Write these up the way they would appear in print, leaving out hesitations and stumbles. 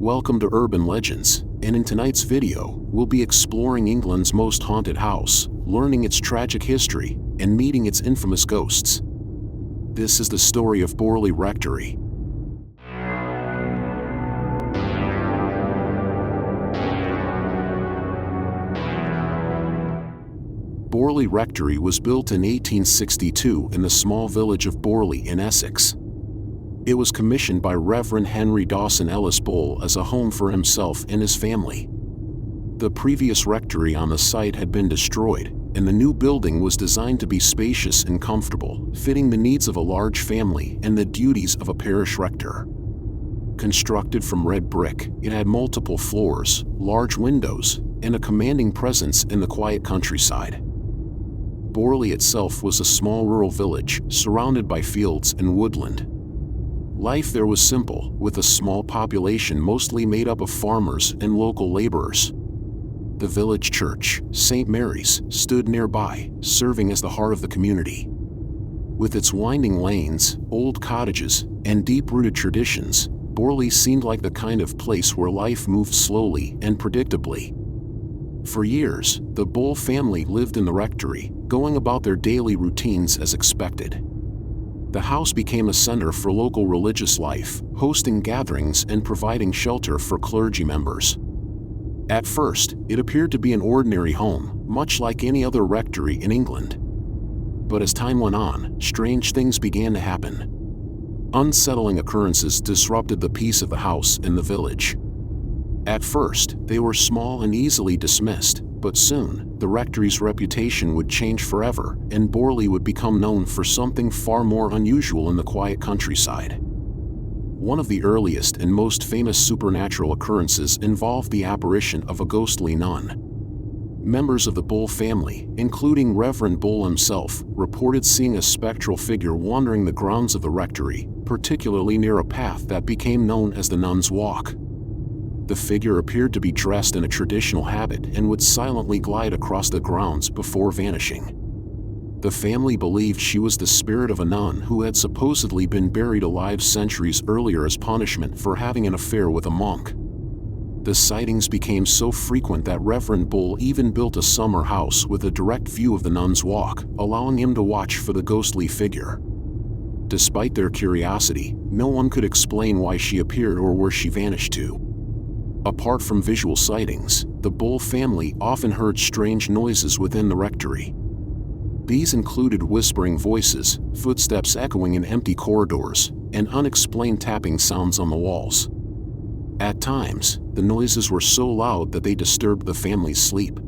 Welcome to Urban Legends, and in tonight's video, we'll be exploring England's most haunted house, learning its tragic history, and meeting its infamous ghosts. This is the story of Borley Rectory. Borley Rectory was built in 1862 in the small village of Borley in Essex. It was commissioned by Reverend Henry Dawson Ellis Bull as a home for himself and his family. The previous rectory on the site had been destroyed, and the new building was designed to be spacious and comfortable, fitting the needs of a large family and the duties of a parish rector. Constructed from red brick, it had multiple floors, large windows, and a commanding presence in the quiet countryside. Borley itself was a small rural village, surrounded by fields and woodland. Life there was simple, with a small population mostly made up of farmers and local laborers. The village church, St. Mary's, stood nearby, serving as the heart of the community. With its winding lanes, old cottages, and deep-rooted traditions, Borley seemed like the kind of place where life moved slowly and predictably. For years, the Bull family lived in the rectory, going about their daily routines as expected. The house became a center for local religious life, hosting gatherings and providing shelter for clergy members. At first, it appeared to be an ordinary home, much like any other rectory in England. But as time went on, strange things began to happen. Unsettling occurrences disrupted the peace of the house and the village. At first, they were small and easily dismissed, but soon, the rectory's reputation would change forever, and Borley would become known for something far more unusual in the quiet countryside. One of the earliest and most famous supernatural occurrences involved the apparition of a ghostly nun. Members of the Bull family, including Reverend Bull himself, reported seeing a spectral figure wandering the grounds of the rectory, particularly near a path that became known as the Nun's Walk. The figure appeared to be dressed in a traditional habit and would silently glide across the grounds before vanishing. The family believed she was the spirit of a nun who had supposedly been buried alive centuries earlier as punishment for having an affair with a monk. The sightings became so frequent that Reverend Bull even built a summer house with a direct view of the Nun's Walk, allowing him to watch for the ghostly figure. Despite their curiosity, no one could explain why she appeared or where she vanished to. Apart from visual sightings, the Bull family often heard strange noises within the rectory. These included whispering voices, footsteps echoing in empty corridors, and unexplained tapping sounds on the walls. At times, the noises were so loud that they disturbed the family's sleep.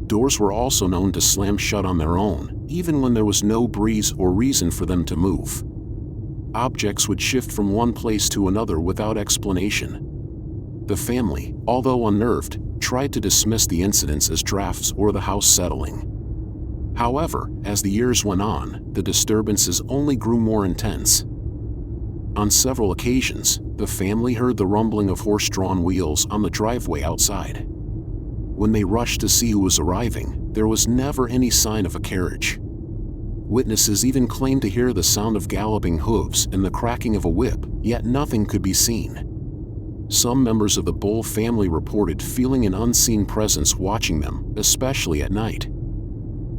Doors were also known to slam shut on their own, even when there was no breeze or reason for them to move. Objects would shift from one place to another without explanation. The family, although unnerved, tried to dismiss the incidents as drafts or the house settling. However, as the years went on, the disturbances only grew more intense. On several occasions, the family heard the rumbling of horse-drawn wheels on the driveway outside. When they rushed to see who was arriving, there was never any sign of a carriage. Witnesses even claimed to hear the sound of galloping hooves and the cracking of a whip, yet nothing could be seen. Some members of the Bull family reported feeling an unseen presence watching them, especially at night.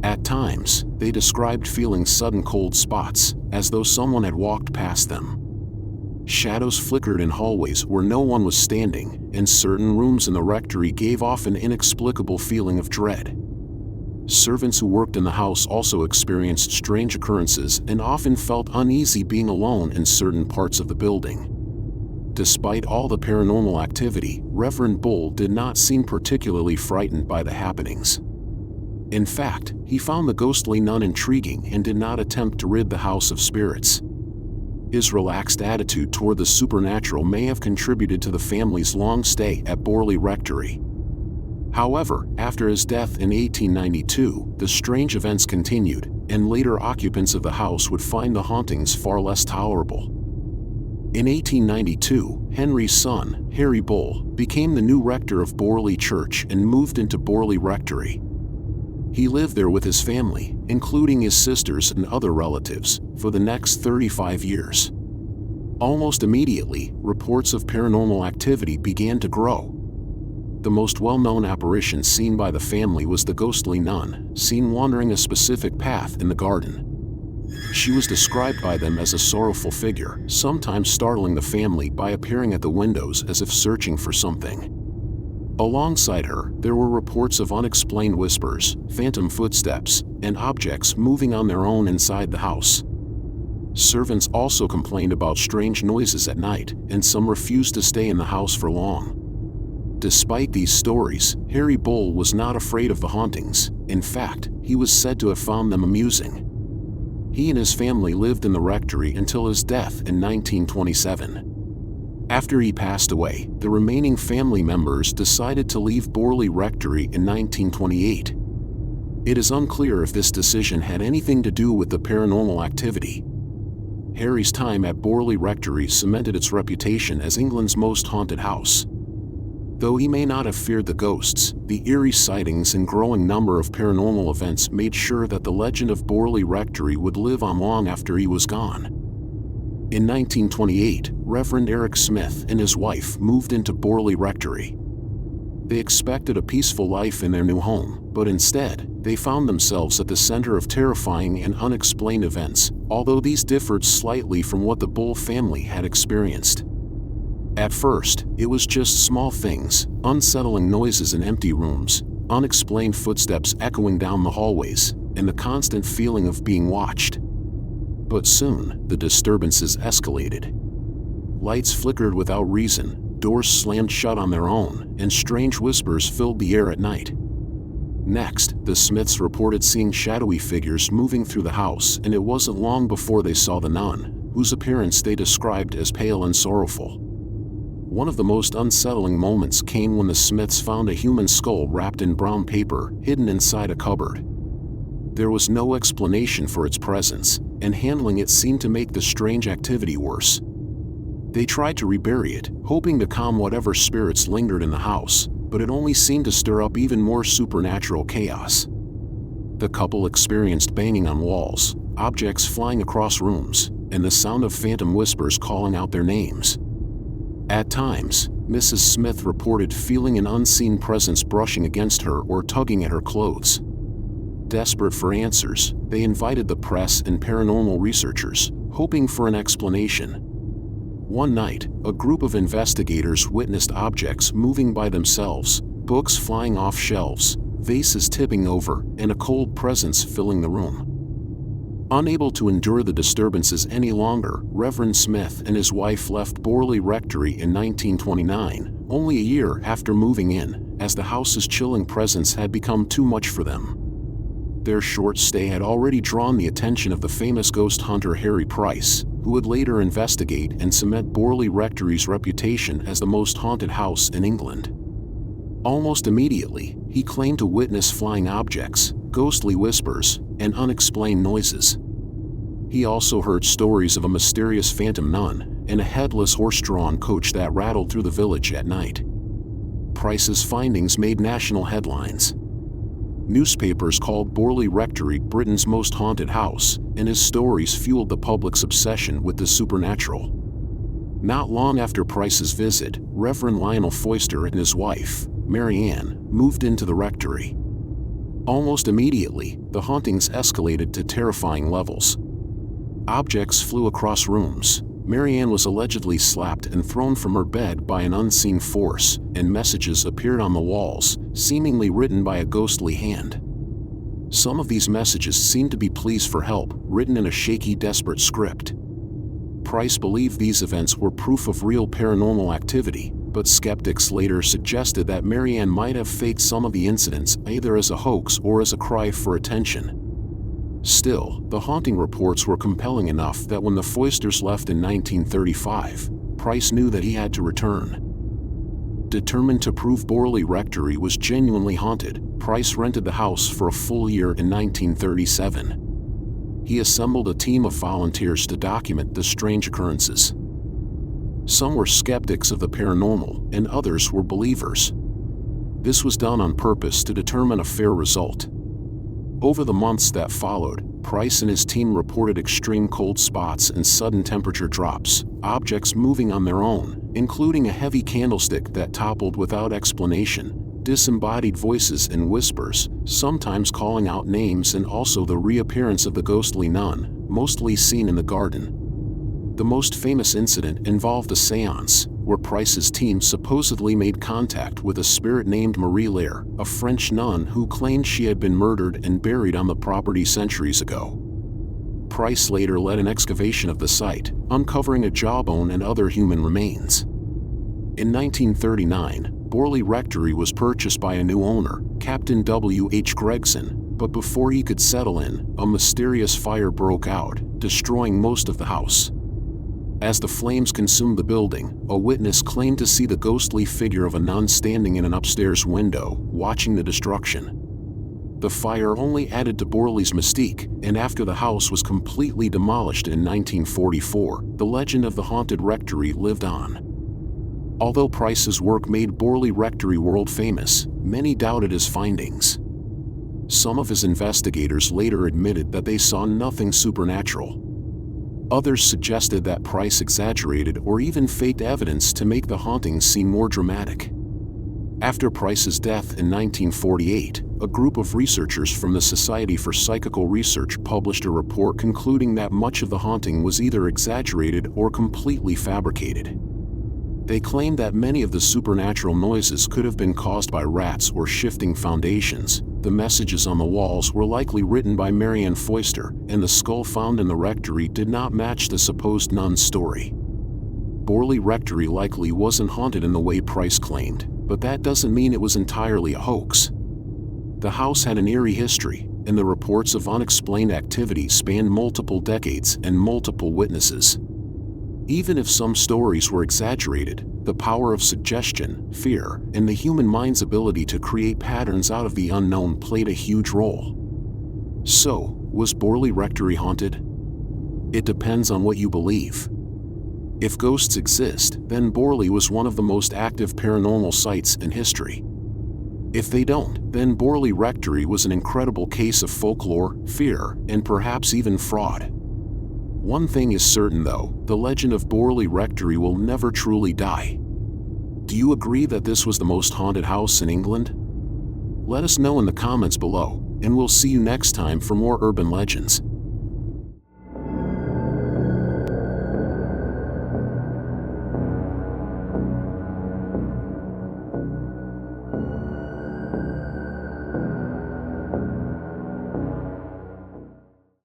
At times, they described feeling sudden cold spots, as though someone had walked past them. Shadows flickered in hallways where no one was standing, and certain rooms in the rectory gave off an inexplicable feeling of dread. Servants who worked in the house also experienced strange occurrences and often felt uneasy being alone in certain parts of the building. Despite all the paranormal activity, Reverend Bull did not seem particularly frightened by the happenings. In fact, he found the ghostly nun intriguing and did not attempt to rid the house of spirits. His relaxed attitude toward the supernatural may have contributed to the family's long stay at Borley Rectory. However, after his death in 1892, the strange events continued, and later occupants of the house would find the hauntings far less tolerable. In 1892, Henry's son, Harry Bull, became the new rector of Borley Church and moved into Borley Rectory. He lived there with his family, including his sisters and other relatives, for the next 35 years. Almost immediately, reports of paranormal activity began to grow. The most well-known apparition seen by the family was the ghostly nun, seen wandering a specific path in the garden. She was described by them as a sorrowful figure, sometimes startling the family by appearing at the windows as if searching for something. Alongside her, there were reports of unexplained whispers, phantom footsteps, and objects moving on their own inside the house. Servants also complained about strange noises at night, and some refused to stay in the house for long. Despite these stories, Harry Bull was not afraid of the hauntings. In fact, he was said to have found them amusing. He and his family lived in the rectory until his death in 1927. After he passed away, the remaining family members decided to leave Borley Rectory in 1928. It is unclear if this decision had anything to do with the paranormal activity. Harry's time at Borley Rectory cemented its reputation as England's most haunted house. Though he may not have feared the ghosts, the eerie sightings and growing number of paranormal events made sure that the legend of Borley Rectory would live on long after he was gone. In 1928, Reverend Eric Smith and his wife moved into Borley Rectory. They expected a peaceful life in their new home, but instead, they found themselves at the center of terrifying and unexplained events, although these differed slightly from what the Bull family had experienced. At first, it was just small things, unsettling noises in empty rooms, unexplained footsteps echoing down the hallways, and the constant feeling of being watched. But soon, the disturbances escalated. Lights flickered without reason, doors slammed shut on their own, and strange whispers filled the air at night. Next, the Smiths reported seeing shadowy figures moving through the house, and it wasn't long before they saw the nun, whose appearance they described as pale and sorrowful. One of the most unsettling moments came when the Smiths found a human skull wrapped in brown paper, hidden inside a cupboard. There was no explanation for its presence, and handling it seemed to make the strange activity worse. They tried to rebury it, hoping to calm whatever spirits lingered in the house, but it only seemed to stir up even more supernatural chaos. The couple experienced banging on walls, objects flying across rooms, and the sound of phantom whispers calling out their names. At times, Mrs. Smith reported feeling an unseen presence brushing against her or tugging at her clothes. Desperate for answers, they invited the press and paranormal researchers, hoping for an explanation. One night, a group of investigators witnessed objects moving by themselves, books flying off shelves, vases tipping over, and a cold presence filling the room. Unable to endure the disturbances any longer, Reverend Smith and his wife left Borley Rectory in 1929, only a year after moving in, as the house's chilling presence had become too much for them. Their short stay had already drawn the attention of the famous ghost hunter Harry Price, who would later investigate and cement Borley Rectory's reputation as the most haunted house in England. Almost immediately, he claimed to witness flying objects, ghostly whispers, and unexplained noises. He also heard stories of a mysterious phantom nun and a headless horse-drawn coach that rattled through the village at night. Price's findings made national headlines. Newspapers called Borley Rectory Britain's most haunted house, and his stories fueled the public's obsession with the supernatural. Not long after Price's visit, Reverend Lionel Foyster and his wife, Mary Ann, moved into the rectory. Almost immediately, the hauntings escalated to terrifying levels. Objects flew across rooms. Mary Ann was allegedly slapped and thrown from her bed by an unseen force, and messages appeared on the walls, seemingly written by a ghostly hand. Some of these messages seemed to be pleas for help, written in a shaky, desperate script. Price believed these events were proof of real paranormal activity, but skeptics later suggested that Mary Ann might have faked some of the incidents either as a hoax or as a cry for attention. Still, the haunting reports were compelling enough that when the Foysters left in 1935, Price knew that he had to return. Determined to prove Borley Rectory was genuinely haunted, Price rented the house for a full year in 1937. He assembled a team of volunteers to document the strange occurrences. Some were skeptics of the paranormal, and others were believers. This was done on purpose to determine a fair result. Over the months that followed, Price and his team reported extreme cold spots and sudden temperature drops, objects moving on their own, including a heavy candlestick that toppled without explanation, disembodied voices and whispers, sometimes calling out names, and also the reappearance of the ghostly nun, mostly seen in the garden. The most famous incident involved a seance, where Price's team supposedly made contact with a spirit named Marie Lair, a French nun who claimed she had been murdered and buried on the property centuries ago. Price later led an excavation of the site, uncovering a jawbone and other human remains. In 1939, Borley Rectory was purchased by a new owner, Captain W. H. Gregson, but before he could settle in, a mysterious fire broke out, destroying most of the house. As the flames consumed the building, a witness claimed to see the ghostly figure of a nun standing in an upstairs window, watching the destruction. The fire only added to Borley's mystique, and after the house was completely demolished in 1944, the legend of the haunted rectory lived on. Although Price's work made Borley Rectory world famous, many doubted his findings. Some of his investigators later admitted that they saw nothing supernatural. Others suggested that Price exaggerated or even faked evidence to make the hauntings seem more dramatic. After Price's death in 1948, a group of researchers from the Society for Psychical Research published a report concluding that much of the haunting was either exaggerated or completely fabricated. They claimed that many of the supernatural noises could have been caused by rats or shifting foundations. The messages on the walls were likely written by Marianne Foister, and the skull found in the rectory did not match the supposed nun's story. Borley Rectory likely wasn't haunted in the way Price claimed, but that doesn't mean it was entirely a hoax. The house had an eerie history, and the reports of unexplained activity spanned multiple decades and multiple witnesses. Even if some stories were exaggerated, the power of suggestion, fear, and the human mind's ability to create patterns out of the unknown played a huge role. So, was Borley Rectory haunted? It depends on what you believe. If ghosts exist, then Borley was one of the most active paranormal sites in history. If they don't, then Borley Rectory was an incredible case of folklore, fear, and perhaps even fraud. One thing is certain though, the legend of Borley Rectory will never truly die. Do you agree that this was the most haunted house in England? Let us know in the comments below, and we'll see you next time for more urban legends.